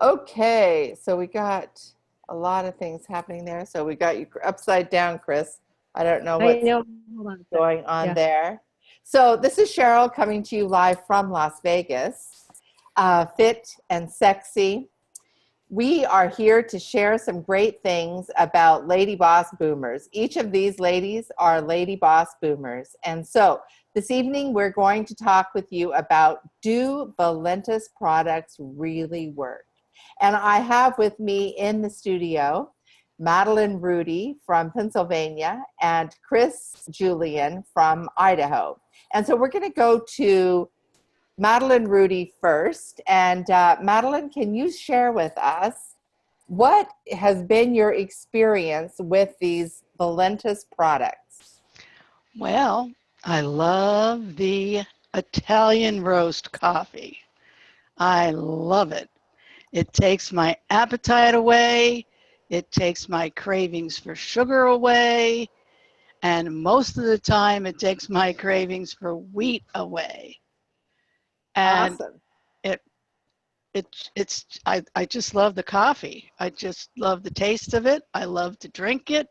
Okay, so we got a lot of things happening there. So we got you upside down, Chris. I don't know I what's know. Hold on a sec. going on Yeah. there. So this is Cheryl coming to you live from Las Vegas, fit and sexy. We are here to share some great things about Lady Boss Boomers. Each of these ladies are Lady Boss Boomers. And so this evening, we're going to talk with you about, do Valentus products really work? And I have with me in the studio Madeline Rudy from Pennsylvania and Chris Julian from Idaho. And so we're going to go to Madeline Rudy first. And Madeline, can you share with us what has been your experience with these Valentus products? Well, I love the Italian roast coffee. I love it. It takes my appetite away. It takes my cravings for sugar away. And most of the time, it takes my cravings for wheat away. And Awesome. it I just love the coffee. I just love the taste of it. I love to drink it.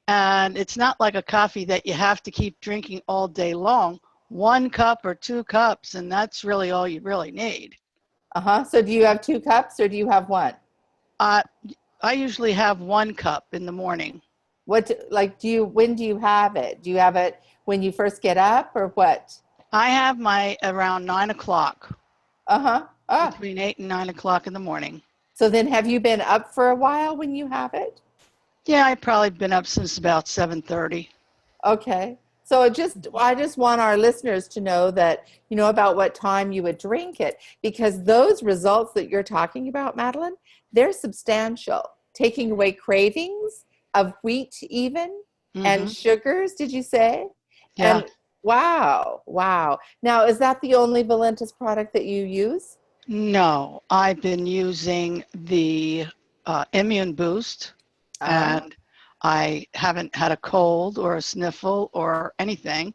And it's not like a coffee that you have to keep drinking all day long. 1 cup or 2 cups, and that's really all you really need. So do you have 2 cups or do you have one? Uh, I usually have 1 cup in the morning. When do you have it? Do you have it when you first get up or what? I have my around 9 o'clock, Uh-huh. Ah, between 8 and 9 o'clock in the morning. so then have you been up for a while when you have it? Yeah, I've probably been up since about 7:30. Okay. So I just want our listeners to know that, about what time you would drink it, because those results that you're talking about, Madeline, they're substantial. Taking away cravings of wheat even and Mm-hmm. sugars, did you say? Yeah. And wow, wow. Now, is that the only Valentus product that you use? No, I've been using the Immune Boost, Ah, and I haven't had a cold or a sniffle or anything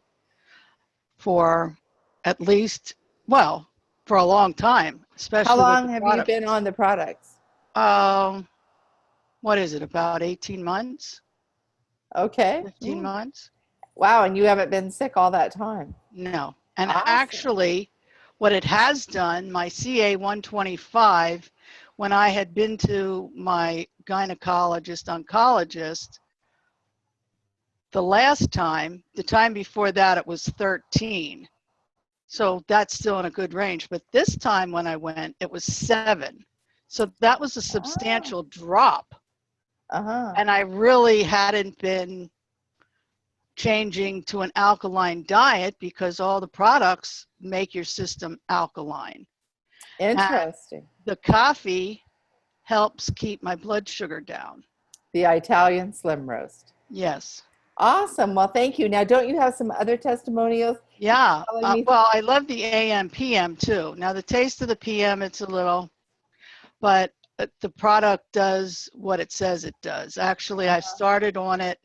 for at least, well, for a long time, how especially with long the have you product. been on the products? Um, what is it, about 18 months, Okay. 15 months? Wow, and you haven't been sick all that time. No. And Awesome. actually, what it has done, my CA 125, when I had been to my gynecologist, oncologist, the time before that, it was 13. So that's still in a good range. But this time when I went, it was 7. So that was a Ah, substantial drop. uh-huh. And I really hadn't been changing to an alkaline diet because all the products make your system alkaline. And Interesting. the coffee helps keep my blood sugar down. The Italian Slim Roast. Yes. Awesome. Well, thank you. Now, don't you have some other testimonials you Yeah. were telling me? Well, I love the AM PM too. Now, the taste of the PM, it's a little, but the product does what it says it does. Actually, I've Uh-huh. started on it.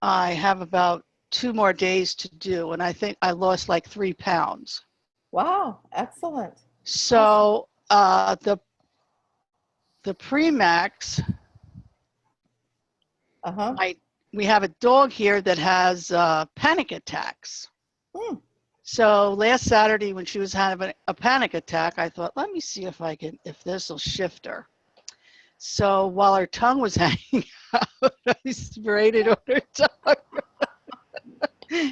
I have about 2 more days to do, and I think I lost like 3 pounds. Wow, excellent. Awesome. So the Premax, Uh-huh. my we have a dog here that has panic attacks. Hmm. So last Saturday, when she was having a panic attack, I thought, let me see if this will shift her. So while her tongue was hanging out, I sprayed it on her tongue,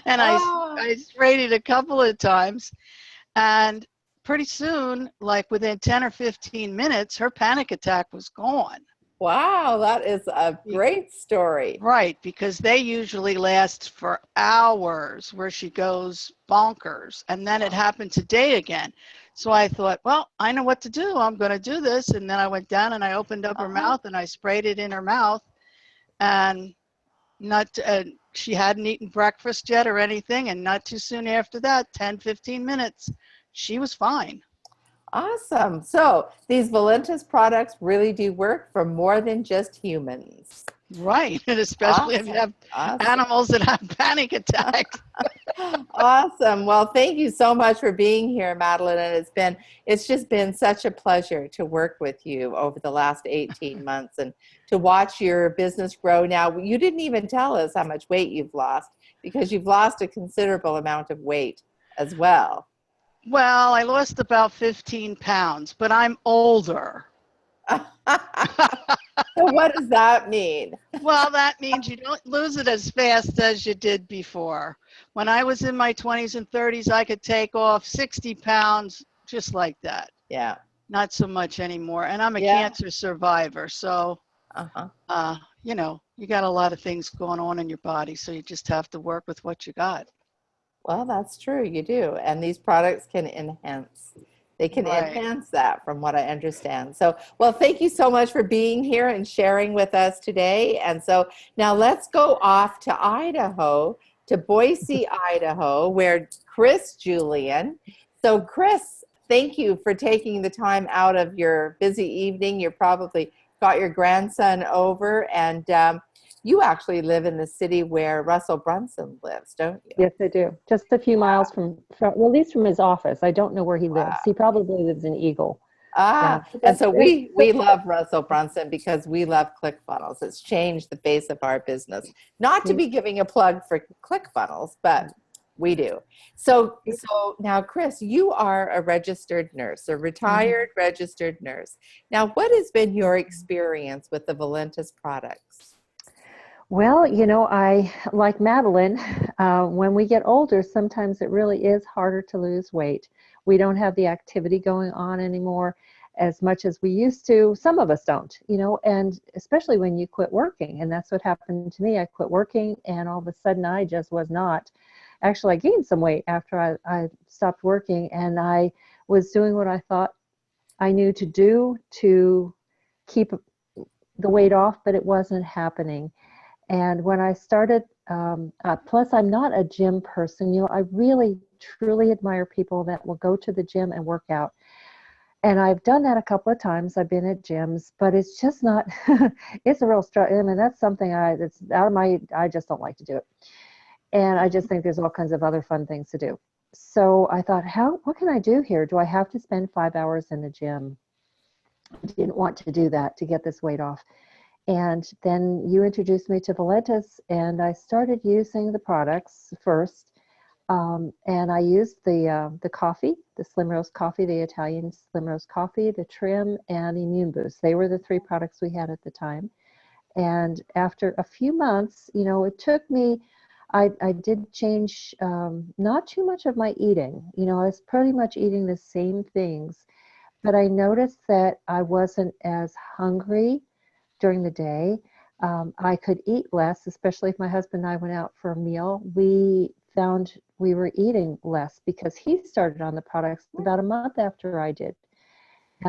and Ah, I sprayed it a couple of times, and pretty soon, like within 10 or 15 minutes, her panic attack was gone. wow, that is a great story. Right, because they usually last for hours where she goes bonkers. And then it happened today again. So I thought, well, I know what to do. I'm going to do this. And then I went down and I opened up her Uh-huh. mouth and I sprayed it in her mouth. And not she hadn't eaten breakfast yet or anything. And not too soon after that, 10, 15 minutes, she was fine. Awesome. So these Valentus products really do work for more than just humans. Right. And especially if you Awesome. have Awesome. animals that have panic attacks. Awesome. Well, thank you so much for being here, Madeline. And it's just been such a pleasure to work with you over the last 18 months and to watch your business grow. Now, you didn't even tell us how much weight you've lost because you've lost a considerable amount of weight as well. Well, I lost about 15 pounds, but I'm older. So what does that mean? Well, that means you don't lose it as fast as you did before. When I was in my 20s and 30s, I could take off 60 pounds just like that. Yeah. Not so much anymore. And I'm a Yeah. cancer survivor. So, Uh-huh. you got a lot of things going on in your body. So you just have to work with what you got. Well, that's true. You do. And these products can enhance. They can Right. enhance that from what I understand. So, well, thank you so much for being here and sharing with us today. And so now let's go off to Idaho, to Boise, Idaho, where Chris Julian. So, Chris, thank you for taking the time out of your busy evening. You probably got your grandson over, and you actually live in the city where Russell Brunson lives, don't you? Yes, I do. Just a few miles from well, at least from his office. I don't know where he Wow. lives. He probably lives in Eagle. Yeah. Ah, But and so that's we love Russell Brunson because we love ClickFunnels. It's changed the face of our business. Not to be giving a plug for ClickFunnels, but we do. So now, Chris, you are a registered nurse, a retired registered nurse. Now, what has been your experience with the Valentus products? Well, I like Madeline. When we get older, sometimes it really is harder to lose weight. We don't have the activity going on anymore as much as we used to. Some of us don't, and especially when you quit working. And that's what happened to me. I quit working, and all of a sudden I just was not. Actually, I gained some weight after I stopped working, and I was doing what I thought I knew to do to keep the weight off, but it wasn't happening. And when I started, plus I'm not a gym person, I really truly admire people that will go to the gym and work out. And I've done that a couple of times. I've been at gyms, but it's just not, it's a real struggle. I mean, that's something that's out of I just don't like to do it. And I just think there's all kinds of other fun things to do. So I thought, what can I do here? Do I have to spend 5 hours in the gym? I didn't want to do that to get this weight off. And then you introduced me to Valentus, and I started using the products first. And I used the coffee, the Slim Roast coffee, the Italian Slim Roast coffee, the trim, and the Immune Boost. They were the 3 products we had at the time. And after a few months, it took me, I did change not too much of my eating. I was pretty much eating the same things, but I noticed that I wasn't as hungry during the day. I could eat less, especially if my husband and I went out for a meal. We found we were eating less because he started on the products about a month after I did,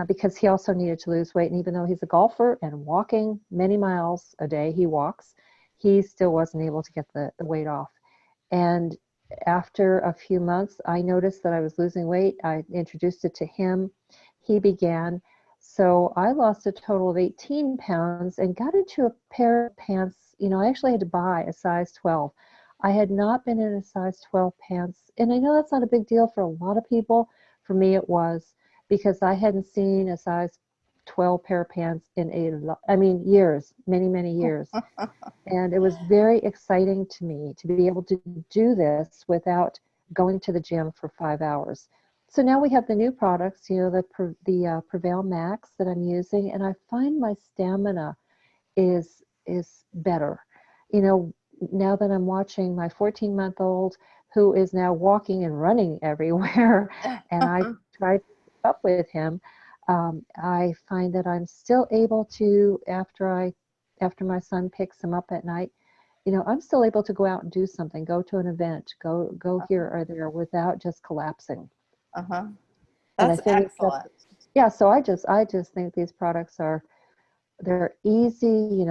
because he also needed to lose weight. And even though he's a golfer and walking many miles a day, he walks, he still wasn't able to get the weight off. And after a few months, I noticed that I was losing weight. I introduced it to him. He began. So I lost a total of 18 pounds and got into a pair of pants. I actually had to buy a size 12. I had not been in a size 12 pants. And I know that's not a big deal for a lot of people. For me, it was, because I hadn't seen a size 12 pair of pants in years, many, many years. And it was very exciting to me to be able to do this without going to the gym for 5 hours. So now we have the new products, the Prevail Max that I'm using, and I find my stamina is better. Now that I'm watching my 14-month-old who is now walking and running everywhere, and I try to keep up with him, I find that I'm still able to, after my son picks him up at night, I'm still able to go out and do something, go to an event, go here or there without just collapsing. Uh-huh. And I That's think excellent. so I just think these products they're easy.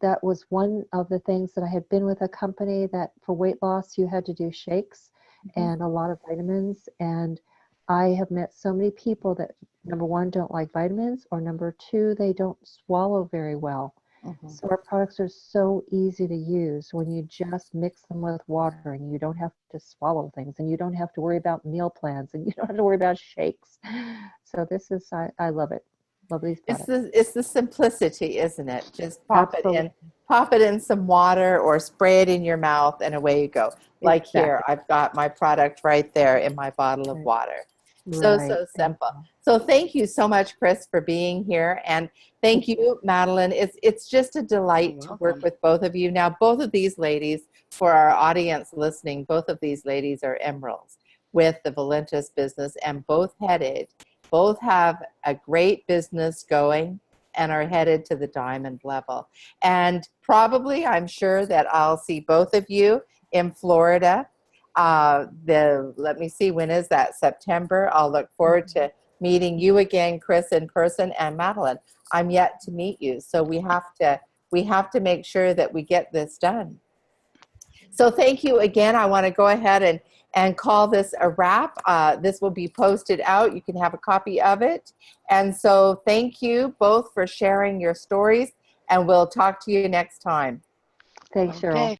That was one of the things that I had been with a company that for weight loss, you had to do shakes and a lot of vitamins. And I have met so many people that, number one, don't like vitamins, or number two, they don't swallow very well. Mhm. So our products are so easy to use when you just mix them with water, and you don't have to swallow things, and you don't have to worry about meal plans, and you don't have to worry about shakes. So this is, I love it. Love these products. It's the simplicity, isn't it? Just Absolutely. pop it in some water or spray it in your mouth and away you go. Like here, Exactly. I've got my product right there in my bottle of Right. water. So, Right. so Thank simple. you. So thank you so much, Chris, for being here. And thank Thank you. you, Madeline. It's just a You're delight to work welcome. with both of you. Now, both of these ladies, for our audience listening, both of these ladies are emeralds with the Valentus business, and both have a great business going and are headed to the diamond level. And probably, I'm sure that I'll see both of you in Florida. Let me see, when is that? September. I'll look forward to meeting you again, Chris, in person, and Madeline. I'm yet to meet you, so we have to make sure that we get this done. So thank you again. I want to go ahead and call this a wrap. This will be posted out. You can have a copy of it. And so thank you both for sharing your stories, and we'll talk to you next time. Thanks, Cheryl. Okay.